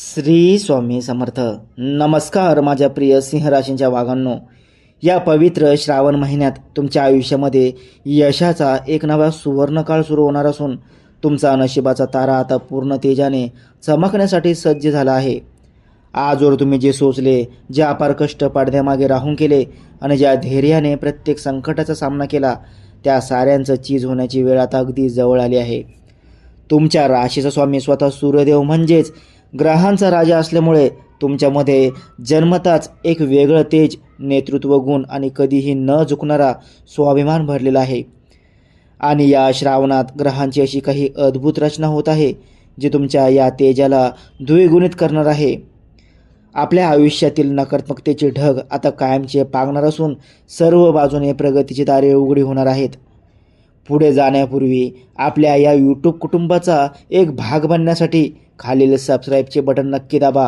श्री स्वामी समर्थ. नमस्कार माझ्या प्रिय सिंह राशींच्या वाघांनो. या पवित्र श्रावण महिन्यात तुमच्या आयुष्यामध्ये यशाचा एक नवा सुवर्णकाळ सुरू होणार असून तुमचा नशिबाचा तारा आता पूर्ण तेजाने चमकण्यासाठी सज्ज झाला आहे. आजवर तुम्ही जे सोचले, जे अपार कष्ट पडद्यामागे राहून केले आणि ज्या धैर्याने प्रत्येक संकटाचा सामना केला, त्या साऱ्यांचं चीज होण्याची वेळ आता अगदी जवळ आली आहे. तुमच्या राशीचा स्वामी स्वतः सूर्यदेव म्हणजेच ग्रहांचा राजा असल्यामुळे तुमच्यामध्ये जन्मताच एक वेगळं तेज, नेतृत्व गुण आणि कधीही न झुकणारा स्वाभिमान भरलेला आहे. आणि या श्रावणात ग्रहांची अशी काही अद्भुत रचना होत आहे जी तुमच्या या तेजाला द्विगुणित करणार आहे. आपल्या आयुष्यातील नकारात्मकतेचे ढग आता कायमचे पांगणार असून सर्व बाजूने प्रगतीची दारे उघडी होणार आहेत. पुढे जाण्यापूर्वी आपल्या या यूट्यूब कुटुंबाचा एक भाग बनण्यासाठी खालील सबस्क्राईबचे बटन नक्की दाबा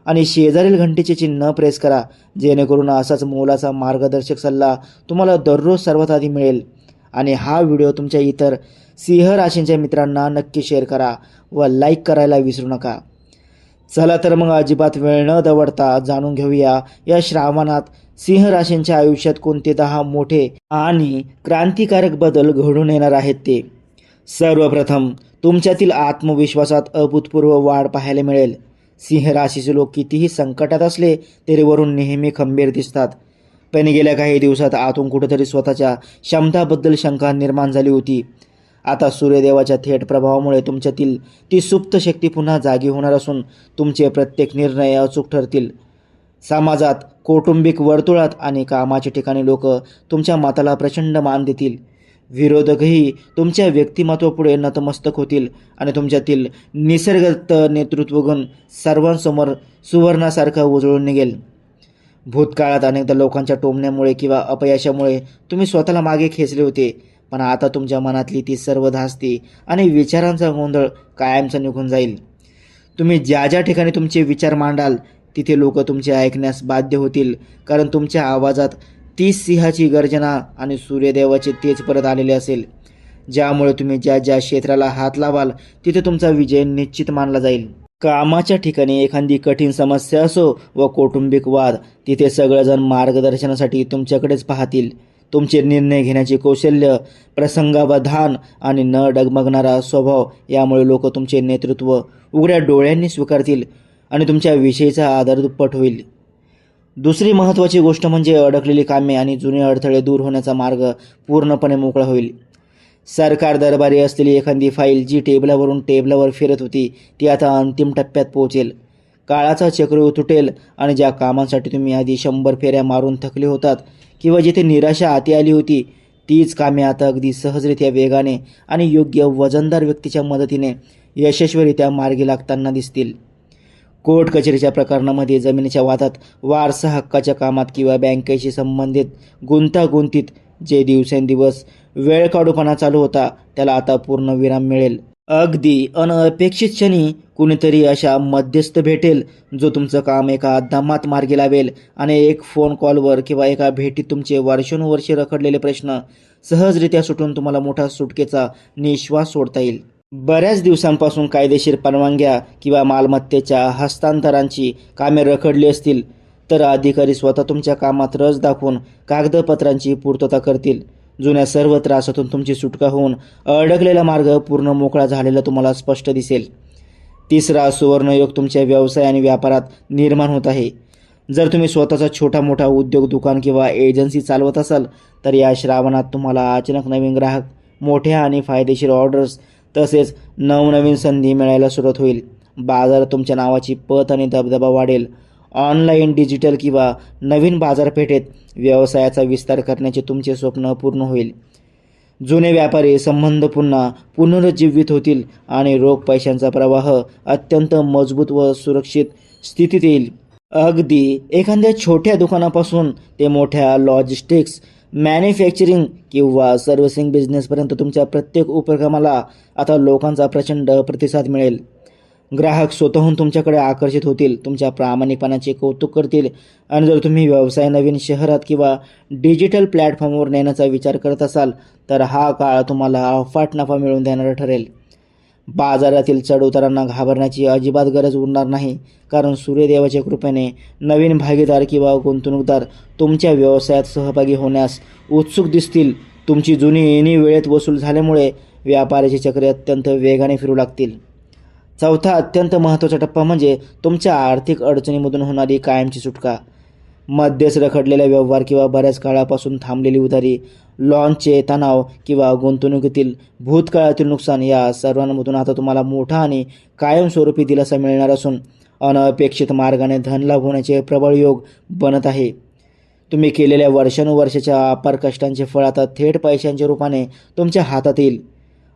आणि शेजारील घंटेचे चिन्ह प्रेस करा, जेणेकरून असाच मोलाचा मार्गदर्शक सल्ला तुम्हाला दररोज सर्वात आधी मिळेल. आणि हा व्हिडिओ तुमच्या इतर सिंह राशींच्या मित्रांना नक्की शेअर करा व लाईक करायला विसरू नका. चला तर मग अजिबात वेळ न दवडता जाणून घेऊया या श्रावणात सिंह राशींच्या आयुष्यात कोणते 10 मोठे आणि क्रांतिकारक बदल घडून येणार आहेत ते. सर्वप्रथम तुमच्यातील आत्मविश्वासात अभूतपूर्व वाढ पाहायला मिळेल. सिंह राशीचे लोक कितीही संकटात असले तरी वरून नेहमी खंबीर दिसतात, पण गेल्या काही दिवसात आतून कुठेतरी स्वतःच्या क्षमताबद्दल शंका निर्माण झाली होती. आता सूर्यदेवाच्या थेट प्रभावामुळे तुमच्यातील ती सुप्त शक्ती पुन्हा जागी होणार असून तुमचे प्रत्येक निर्णय अचूक ठरतील. समाजात, कौटुंबिक वर्तुळात आणि कामाच्या ठिकाणी लोक तुमच्या मताला प्रचंड मान देतील. विरोधकही तुमच्या व्यक्तिमत्वापुढे नतमस्तक होतील आणि तुमच्यातील निसर्गदत्त नेतृत्वगुण सर्वांसमोर सुवर्णासारखा उजळून निघेल. भूतकाळात अनेकदा लोकांच्या टोमण्यामुळे किंवा अपयशामुळे तुम्ही स्वतःला मागे खेचले होते, पण आता तुमच्या मनातली ती सर्व धास्ती आणि विचारांचा गोंधळ कायमचा निघून जाईल. तुम्ही ज्या ज्या ठिकाणी तुमचे विचार मांडाल तिथे लोक तुमचे ऐकण्यास बाध्य होतील, कारण तुमच्या आवाजात ती सिंहाची गर्जना आणि सूर्यदेवाचे तेज परत आलेले असेल, ज्यामुळे तुम्ही ज्या ज्या क्षेत्राला हात लावाल तिथे तुमचा विजय निश्चित मानला जाईल. कामाच्या ठिकाणी एखादी कठीण समस्या असो व कौटुंबिक वाद, तिथे सगळेजण मार्गदर्शनासाठी तुमच्याकडेच पाहतील. तुमचे निर्णय घेण्याचे कौशल्य, प्रसंगावधान आणि न डगमगणारा स्वभाव यामुळे लोक तुमचे नेतृत्व उघड्या डोळ्यांनी स्वीकारतील आणि तुमच्या विषयीचा आदर दुप्पट होईल. दुसरी महत्त्वाची गोष्ट म्हणजे अडकलेली कामे आणि जुने अडथळे दूर होण्याचा मार्ग पूर्णपणे मोकळा होईल. सरकार दरबारी असलेली एखादी फाईल जी टेबलावर फिरत होती ती आता अंतिम टप्प्यात पोहोचेल. काळाचा चक्र तुटेल आणि ज्या कामांसाठी तुम्ही आधी 100 फेऱ्या मारून थकले होतात किंवा जिथे निराशा आती आली होती, तीच कामे आता अगदी सहजरित्या, वेगाने आणि योग्य वजनदार व्यक्तीच्या मदतीने यशस्वीरित्या मार्गी लागताना दिसतील. कोर्ट कचेरीच्या प्रकरणामध्ये, जमिनीच्या वादात, वारसा हक्काच्या कामात किंवा बँकेशी संबंधित गुंतागुंतीत जे दिवसेंदिवस वेळ काढूपणा चालू होता त्याला आता पूर्ण विराम मिळेल. अगदी अनपेक्षित क्षणी कुणीतरी अशा मध्यस्थ भेटेल जो तुमचं काम एका दमात मार्गी लावेल आणि एक फोन कॉलवर किंवा एका भेटीत तुमचे वर्षानुवर्षे रखडलेले प्रश्न सहजरित्या सुटून तुम्हाला मोठा सुटकेचा निश्वास सोडता येईल. बऱ्याच दिवसांपासून कायदेशीर परवानग्या किंवा मालमत्तेच्या हस्तांतरांची कामे रखडली असतील तर अधिकारी स्वतः तुमच्या कामात रस दाखवून कागदपत्रांची पूर्तता करतील. जुन्या सर्व त्रासातून तुमची सुटका होऊन अडकलेला मार्ग पूर्ण मोकळा झालेला तुम्हाला स्पष्ट दिसेल. तिसरा सुवर्णयोग तुमच्या व्यवसाय आणि व्यापारात निर्माण होत आहे. जर तुम्ही स्वतःचा छोटा मोठा उद्योग, दुकान किंवा एजन्सी चालवत असाल तर या श्रावणात तुम्हाला अचानक नवीन ग्राहक, मोठ्या आणि फायदेशीर ऑर्डर्स तसेच नवनवीन संधी मिळायला सुरुवात होईल. बाजारात तुमच्या नावाची पत आणि दबदबा वाढेल. ऑनलाईन, डिजिटल किंवा नवीन बाजारपेठेत व्यवसायाचा विस्तार करण्याचे तुमचे स्वप्न पूर्ण होईल. जुने व्यापारी संबंध पुन्हा पुनरुज्जीवित होतील आणि रोख पैशांचा प्रवाह अत्यंत मजबूत व सुरक्षित स्थितीत येईल. अगदी एखाद्या छोट्या दुकानापासून ते मोठ्या लॉजिस्टिक्स, मॅन्युफॅक्चरिंग किंवा सर्व्हिसिंग बिझनेसपर्यंत तुमच्या प्रत्येक उपक्रमाला आता लोकांचा प्रचंड प्रतिसाद मिळेल. ग्राहक स्वतःहून तुमच्याकडे आकर्षित होतील, तुमच्या प्रामाणिकपणाचे कौतुक करतील आणि जर तुम्ही व्यवसाय नवीन शहरात किंवा डिजिटल प्लॅटफॉर्मवर नेण्याचा विचार करत असाल तर हा काळ तुम्हाला अफाट नफा मिळवून देणारा ठरेल. बाजारातील चढउतारांना घाबरण्याची अजिबात गरज उरणार नाही, कारण सूर्यदेवाच्या कृपेने नवीन भागीदार किंवा गुंतवणूकदार तुमच्या व्यवसायात सहभागी होण्यास उत्सुक दिसतील. तुमची जुनी येणी वेळेत वसूल झाल्यामुळे व्यापाराची चक्रे अत्यंत वेगाने फिरू लागतील. चौथा अत्यंत महत्त्वाचा टप्पा म्हणजे तुमच्या आर्थिक अडचणीमधून होणारी कायमची सुटका. मध्येच रखडलेला व्यवहार किंवा बऱ्याच काळापासून थांबलेली उधारी, लॉनचे तणाव किंवा गुंतवणुकीतील भूतकाळातील नुकसान या सर्वांमधून आता तुम्हाला मोठा आणि कायमस्वरूपी दिलासा मिळणार असून अनपेक्षित मार्गाने धनलाभ होण्याचे प्रबळ योग बनत आहे. तुम्ही केलेल्या वर्षानुवर्षाच्या अपार कष्टांचे फळ आता थेट पैशांच्या रूपाने तुमच्या हातात येईल.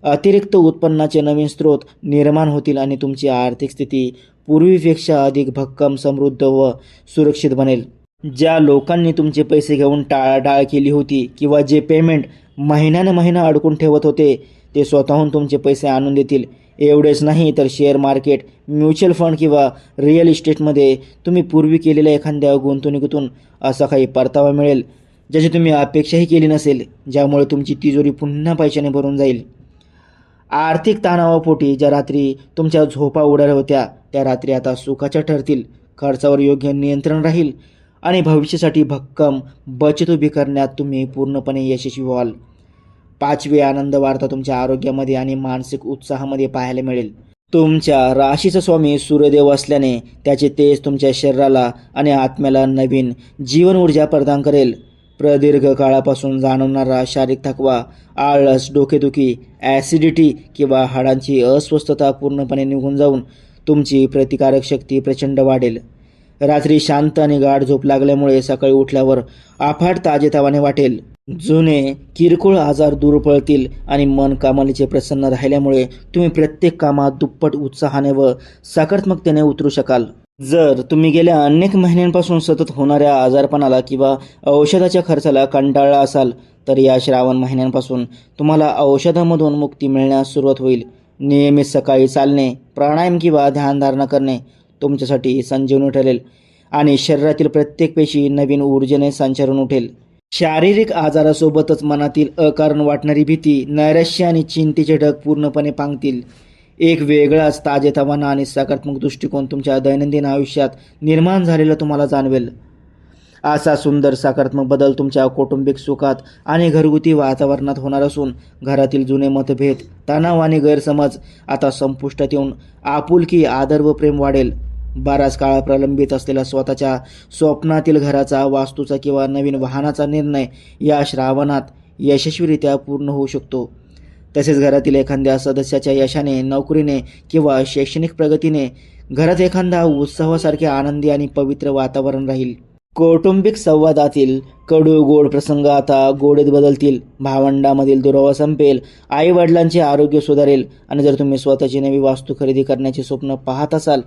अतिरिक्त उत्पन्नाचे नवीन स्रोत निर्माण होतील आणि तुमची आर्थिक स्थिती पूर्वीपेक्षा अधिक भक्कम, समृद्ध व सुरक्षित बनेल. ज्या लोकांनी तुमचे पैसे घेऊन टाळाटाळ केली होती किंवा जे पेमेंट महिन्यानं महिना अडकून ठेवत होते, ते स्वतःहून तुमचे पैसे आणून देतील. एवढेच नाही तर शेअर मार्केट, म्युच्युअल फंड किंवा रिअल इस्टेटमध्ये तुम्ही पूर्वी केलेल्या एखाद्या गुंतवणुकीतून असा काही परतावा मिळेल ज्याची तुम्ही अपेक्षाही केली नसेल, ज्यामुळे तुमची तिजोरी पुन्हा पैशाने भरून जाईल. आर्थिक तणावापोटी ज्या रात्री तुमच्या झोपा उडाल्या होत्या, त्या रात्री आता सुखाच्या ठरतील. खर्चावर योग्य नियंत्रण राहील आणि भविष्यासाठी भक्कम बचत उभी करण्यात तुम्ही पूर्णपणे यशस्वी व्हाल. पाचवी आनंद वार्ता तुमच्या आरोग्यामध्ये आणि मानसिक उत्साहामध्ये पाहायला मिळेल. तुमच्या राशीचा स्वामी सूर्यदेव असल्याने त्याचे तेज तुमच्या शरीराला आणि आत्म्याला नवीन जीवन ऊर्जा प्रदान करेल. प्रदीर्घ काळापासून जाणवणारा शारीरिक थकवा, आळस, डोकेदुखी, ॲसिडिटी किंवा हाडांची अस्वस्थता पूर्णपणे निघून जाऊन तुमची प्रतिकारक शक्ती प्रचंड वाढेल. रात्री शांत आणि गाढ झोप लागल्यामुळे सकाळी उठल्यावर अफाट ताजेतवाने वाटेल. जुने किरकोळ आजार दूर पळतील आणि मन कामालीचे प्रसन्न राहिल्यामुळे तुम्ही प्रत्येक कामात दुप्पट उत्साहाने व सकारात्मकतेने उतरू शकाल. जर तुम्ही गेल्या अनेक महिन्यांपासून सतत होणाऱ्या आजारपणाला किंवा औषधाच्या खर्चाला कंटाळला असाल, तर या श्रावण महिन्यांपासून तुम्हाला औषधामधून मुक्ती मिळण्यास सुरुवात होईल. नियमित सकाळी चालणे, प्राणायाम किंवा ध्यानधारणा करणे तुमच्यासाठी संजीवनी ठरेल आणि शरीरातील प्रत्येक पेशी नवीन ऊर्जेने संचारून उठेल. शारीरिक आजारासोबतच मनातील अकारण वाटणारी भीती, नैराश्य आणि चिंतेचे ढग पूर्णपणे पांगतील. एक वेगळाच ताजेतवाना आणि सकारात्मक दृष्टिकोन तुमच्या दैनंदिन आयुष्यात निर्माण झालेला तुम्हाला जाणवेल. असा सुंदर सकारात्मक बदल तुमच्या कौटुंबिक सुखात आणि घरगुती वातावरणात होणार असून घरातील जुने मतभेद, तणाव आणि गैरसमज आता संपुष्टात येऊन आपुलकी, आदर व प्रेम वाढेल. बराच काळ प्रलंबित असलेला स्वतःच्या स्वप्नातील घराचा, वास्तूचा किंवा नवीन वाहनाचा निर्णय या श्रावणात यशस्वीरित्या पूर्ण होऊ शकतो. तसेच घरातील एखाद्या सदस्याच्या यशाने, नोकरीने किंवा शैक्षणिक प्रगतीने घरात एखादा उत्सवासारखे आनंदी आणि पवित्र वातावरण राहील. कौटुंबिक संवादातील कडू गोड प्रसंग आता गोडीत बदलतील. भावंडामधील दुरावा संपेल, आई वडिलांचे आरोग्य सुधारेल आणि जर तुम्ही स्वतःची नवी वास्तू खरेदी करण्याचे स्वप्न पाहत असाल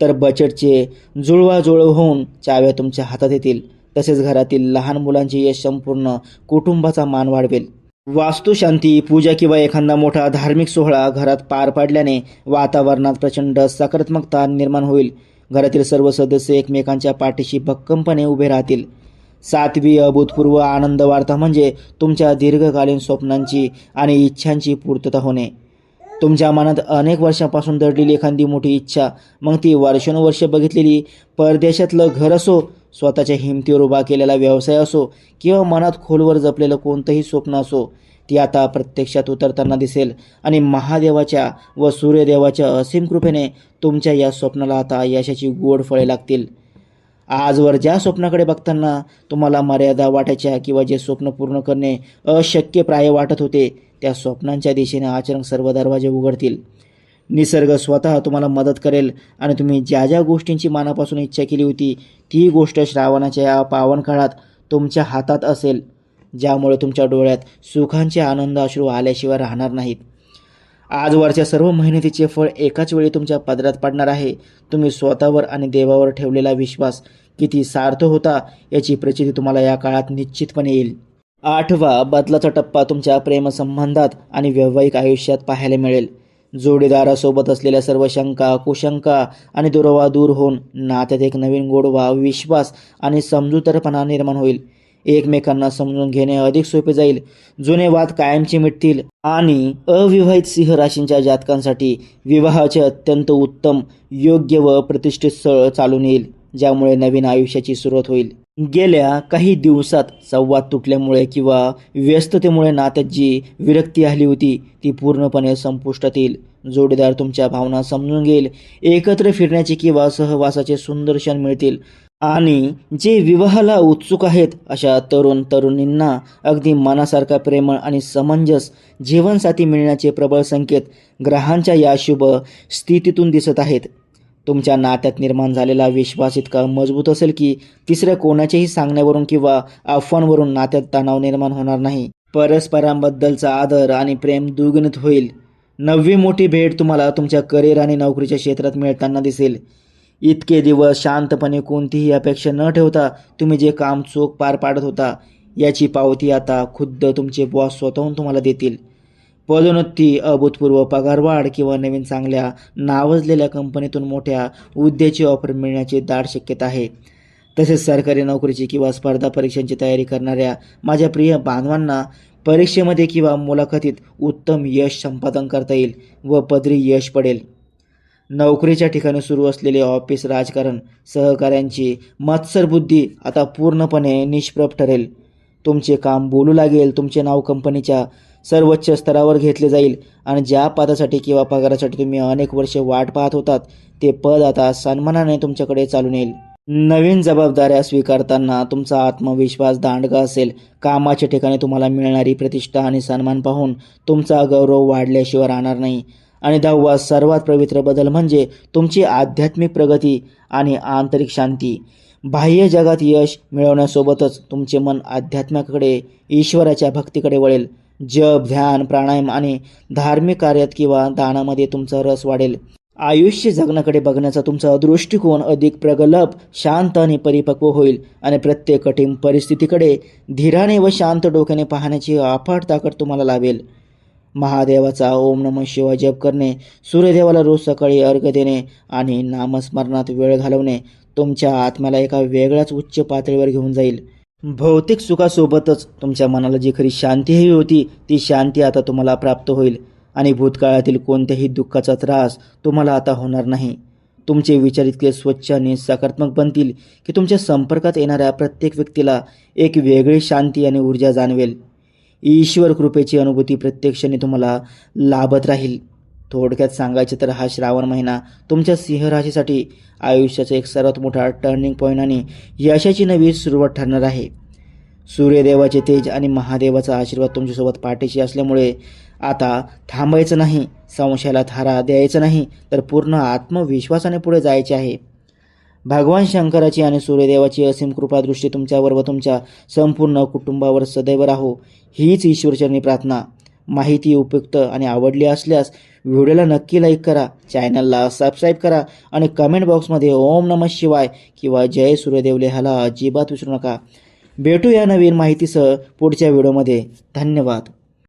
तर बजेटचे जुळवाजुळव होऊन चाव्या तुमच्या हातात येतील. तसेच घरातील लहान मुलांचे यश संपूर्ण कुटुंबाचा मान वाढवेल. वास्तुशांती, पूजा किंवा एखादा मोठा धार्मिक सोहळा घरात पार पाडल्याने वातावरणात प्रचंड सकारात्मकता निर्माण होईल. घरातील सर्व सदस्य एकमेकांच्या पाठीशी भक्कमपणे उभे राहतील. सातवी अभूतपूर्व आनंद वार्ता म्हणजे तुमच्या दीर्घकालीन स्वप्नांची आणि इच्छांची पूर्तता होणे. तुमच्या मनात अनेक वर्षांपासून दडलेली एखादी मोठी इच्छा, मग ती वर्षानुवर्षे बघितलेली परदेशातलं घर असो, स्वतःच्या हिमतीवर उभा केलेला व्यवसाय असो किंवा मनात खोलवर जपलेलं कोणतंही स्वप्न असो, ती आता प्रत्यक्षात उतरताना दिसेल आणि महादेवाच्या व सूर्यदेवाच्या असीम कृपेने तुमच्या या स्वप्नाला आता यशाची गोड फळे लागतील. आजवर ज्या स्वप्नाकडे बघताना तुम्हाला मर्यादा वाटायच्या किंवा जे स्वप्न पूर्ण करणे अशक्य प्राय वाटत होते, त्या स्वप्नांच्या दिशेने अचानक सर्व दरवाजे उघडतील. निसर्ग स्वतः तुम्हाला मदत करेल आणि तुम्ही ज्या ज्या गोष्टींची मनापासून इच्छा केली होती, ती गोष्ट श्रावणाच्या या पावन काळात तुमच्या हातात असेल, ज्यामुळे तुमच्या डोळ्यात सुखांचे आनंद अश्रू आल्याशिवाय राहणार नाहीत. आजवरच्या सर्व मेहनतीचे फळ एकाच वेळी तुमच्या पदरात पडणार आहे. तुम्ही स्वतःवर आणि देवावर ठेवलेला विश्वास किती सार्थ होता याची प्रचिती तुम्हाला या काळात निश्चितपणे येईल. आठवा बदलाचा टप्पा तुमच्या प्रेमसंबंधात आणि वैवाहिक आयुष्यात पाहायला मिळेल. जोडीदारासोबत असलेल्या सर्व शंका, कुशंका आणि दुरावा दूर होऊन नात्यात एक नवीन गोडवा, विश्वास आणि समजूतदारपणा निर्माण होईल. एकमेकांना समजून घेणे अधिक सोपे जाईल. जुने वाद कायमचे मिटतील आणि अविवाहित सिंह राशींच्या जातकांसाठी विवाहाचे अत्यंत उत्तम, योग्य व प्रतिष्ठित स्थळ चालून येईल, ज्यामुळे नवीन आयुष्याची सुरुवात होईल. गेल्या काही दिवसात संवाद तुटल्यामुळे किंवा व्यस्ततेमुळे नात्यात जी विरक्ती आली होती ती पूर्णपणे संपुष्टात येईल. जोडीदार तुमच्या भावना समजून घेईल. एकत्र फिरण्याचे किंवा सहवासाचे सुंदर क्षण मिळतील आणि जे विवाहाला उत्सुक आहेत अशा तरुण तरुणींना अगदी मनासारखा प्रेमळ आणि समंजस जीवनसाथी मिळण्याचे प्रबळ संकेत ग्रहांच्या या शुभ स्थितीतून दिसत आहेत. तुमच्या नात्यात निर्माण झालेला विश्वास इतका मजबूत असेल की तिसऱ्या कोणाच्याही सांगण्यावरून किंवा अफवांवरून नात्यात तणाव निर्माण होणार नाही. परस्परांबद्दलचा आदर आणि प्रेम द्विगुणित होईल. नववी मोठी भेट तुम्हाला तुमच्या करिअर आणि नोकरीच्या क्षेत्रात मिळताना दिसेल. इतके दिवस शांतपणे कोणतीही अपेक्षा न ठेवता तुम्ही जे काम चोख पार पाडत होता याची पावती आता खुद्द तुमचे बॉस स्वतःहून तुम्हाला देतील. पदोन्नती, अभूतपूर्व पगारवाढ किंवा नवीन चांगल्या नावाजलेल्या कंपनीतून मोठ्या हुद्द्याची ऑफर मिळण्याची दाट शक्यता आहे. तसेच सरकारी नोकरीची किंवा स्पर्धा परीक्षांची तयारी करणाऱ्या माझ्या प्रिय बांधवांना परीक्षेमध्ये किंवा मुलाखतीत उत्तम यश संपादन करता येईल व पदरी यश पडेल. नोकरीच्या ठिकाणी सुरू असलेले ऑफिस राजकारण, सहकाऱ्यांची मत्सर बुद्धी आता पूर्णपणे निष्प्रभ ठरेल. तुमचे काम बोलू लागेल. तुमचे नाव कंपनीच्या सर्वोच्च स्तरावर घेतले जाईल आणि ज्या पदासाठी किंवा पगारासाठी तुम्ही अनेक वर्षे वाट पाहत होतात ते पद आता सन्मानाने तुमच्याकडे चालून येईल. नवीन जबाबदाऱ्या स्वीकारताना तुमचा आत्मविश्वास दांडगा असेल. कामाच्या ठिकाणी तुम्हाला मिळणारी प्रतिष्ठा आणि सन्मान पाहून तुमचा गौरव वाढल्याशिवाय राहणार नाही. आणि 10वा सर्वात पवित्र बदल म्हणजे तुमची आध्यात्मिक प्रगती आणि आंतरिक शांती. बाह्य जगात यश मिळवण्यासोबतच तुमचे मन अध्यात्माकडे, ईश्वराच्या भक्तीकडे वळेल. जप, ध्यान, प्राणायाम आणि धार्मिक कार्यात किंवा दानामध्ये तुमचा रस वाढेल. आयुष्य जगण्याकडे बघण्याचा तुमचा दृष्टिकोन अधिक प्रगल्भ, शांत आणि परिपक्व होईल आणि प्रत्येक कठीण परिस्थितीकडे धीराने व शांत डोक्याने पाहण्याची अफाट ताकद तुम्हाला लाभेल. महादेवाचा ओम नमः शिवाय जप करणे, सूर्यदेवाला रोज सकाळी अर्घ्य देणे आणि नामस्मरणात वेळ घालवणे तुमच्या आत्म्याला एका वेगळ्याच उच्च पातळीवर घेऊन जाईल. भौतिक सुखासोबतच तुमच्या मनाला जी खरी शांती हवी होती ती शांती आता तुम्हाला प्राप्त होईल आणि भूतकाळातील कोणत्याही दुःखाचा त्रास तुम्हाला आता होणार नाही. तुमचे विचार इतके स्वच्छ आणि सकारात्मक बनतील की तुमच्या संपर्कात येणाऱ्या प्रत्येक व्यक्तीला एक वेगळी शांती आणि ऊर्जा जाणवेल. ईश्वर कृपेची अनुभूती प्रत्येक क्षणी तुम्हाला लाभत राहील. थोडक्यात सांगायचे तर हा श्रावण महिना तुमच्या सिंह राशीसाठी आयुष्याचा एक सर्वात मोठा टर्निंग पॉईंट आणि यशाची नवी सुरुवात ठरणार आहे. सूर्यदेवाचे तेज आणि महादेवाचा आशीर्वाद तुमच्यासोबत पाठीशी असल्यामुळे आता थांबायचं नाही, संशयाला थारा द्यायचा नाही, तर पूर्ण आत्मविश्वासाने पुढे जायचे आहे. भगवान शंकराची आणि सूर्यदेवाची असीम कृपादृष्टी तुमच्यावर व तुमच्या संपूर्ण कुटुंबावर सदैव राहो हीच ईश्वरचरणी प्रार्थना. माहिती उपयुक्त आणि आवडली असल्यास व्हिडिओला नक्की लाईक करा, चॅनलला सबस्क्राईब करा आणि कमेंट बॉक्समध्ये ओम नमः शिवाय किंवा जय सूर्यदेव लिहायला अजिबात विसरू नका. भेटू या नवीन माहितीसह पुढच्या व्हिडिओमध्ये. धन्यवाद.